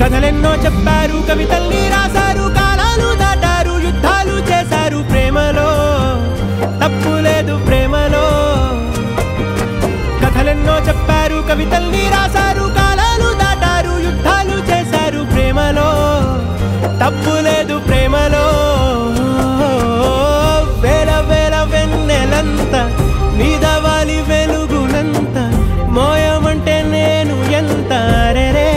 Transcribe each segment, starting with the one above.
కథలెన్నో చెప్పారు, కవితల్ని రాశారు, కాలాలు దాటారు, యుద్ధాలు చేశారు ప్రేమలో, తప్పు లేదు ప్రేమలో. కథలెన్నో చెప్పారు, కవితల్ని రాశారు, కాలాలు దాటారు, యుద్ధాలు చేశారు ప్రేమలో, తప్పు లేదు ప్రేమలో. వేల వేల వెన్నెలంత నీదవాలి వెలుగునంత, మోయమంటే నేను ఎంత రే.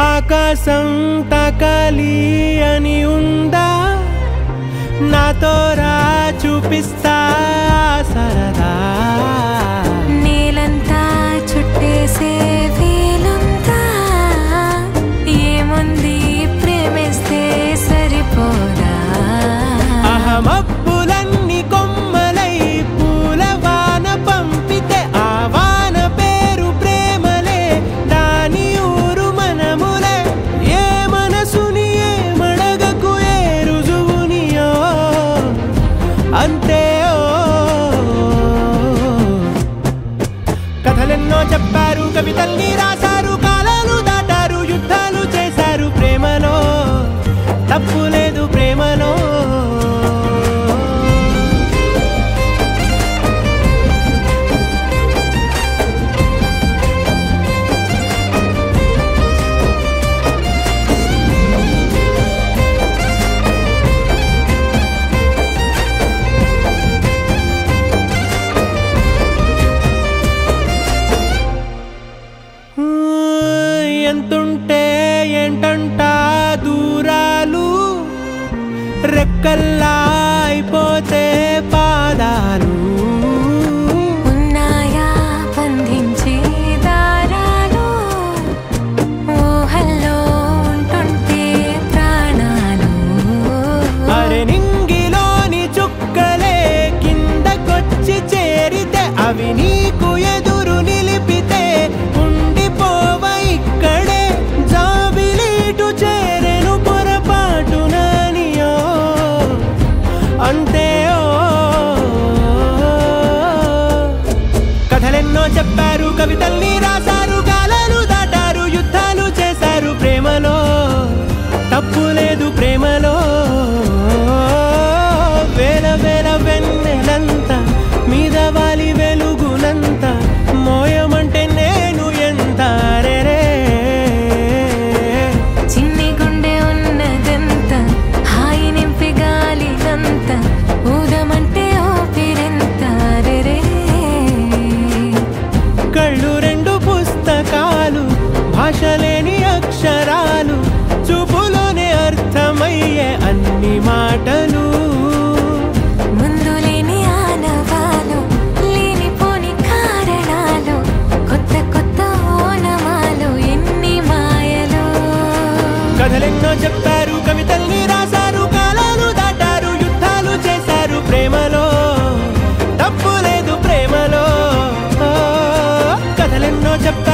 ఆకాశం తాకాలి అని ఉందా, నాతో రా చూపిస్తా సరదా. నేలంతా చుట్టేసే వేలుంతా, ఏముంది ప్రేమిస్తే సరిపోదా. అహమప్పులన్నీ కొమ్మలై పూల వాన పంపితే, ఆ వాన పేరు ప్రేమలే, దాని ఊరు మనములే. ఏ మనసుని ఏ మడగకు, ఏ రుజువునియో అంతే. కథలెన్నో చెప్పారు, కవితల్ని రాశారు, కాలాలు దాటారు, యుద్ధాలు చేశారు ప్రేమలో, తప్పు లేదు ప్రేమలో. ఎంతుంటే ఏంటంట దూరాలు, రెక్కల్లా అయిపోతే పాదాలు. ఉన్నాయా బంధించే దారాలు, ఊహల్లో ఉంటుంటే ప్రాణాలు. అరే నింగిలోని చుక్కలే కిందకొచ్చి చేరితే, అవి నీకు ఎదురు నిలిపితే ఉండిపోవ ఇక్కడే. జాబిలీటు చేరెను పొరపాటుననియో అంతే. కథలెన్నో చెప్పారు, కవితల్ని రాశారు, కాలాలు దాటారు, యుద్ధాలు చేశారు ప్రేమలో, తప్పు లేదు ప్రేమలో. వేల వేల వెన్నెలంత మీద వాలి వెలుగునంత, మోయమంటే నేను ఎంత రే. చిన్ని గుండె ఉన్నదంత, హాయి నింపి గాలినంత, ఊదమంటే ఊపిరెంత రే. కళ్ళు రెండు పుస్తకాలు, భాష లేని అక్షరాలు, చూపులోనే అర్థమయ్యే అన్ని మాటలు. ముందు లేని ఆనవాలు, లేనిపోని కారణాలు, కొత్త కొత్త ఓనమాలు, ఎన్ని మాయలు. కథలెన్నో చెప్పారు, కవితల్ని రాశారు, కాలాలు దాటారు, యుద్ధాలు చేశారు ప్రేమలో, తప్పు లేదు ప్రేమలో. కథలెన్నో చెప్పారు.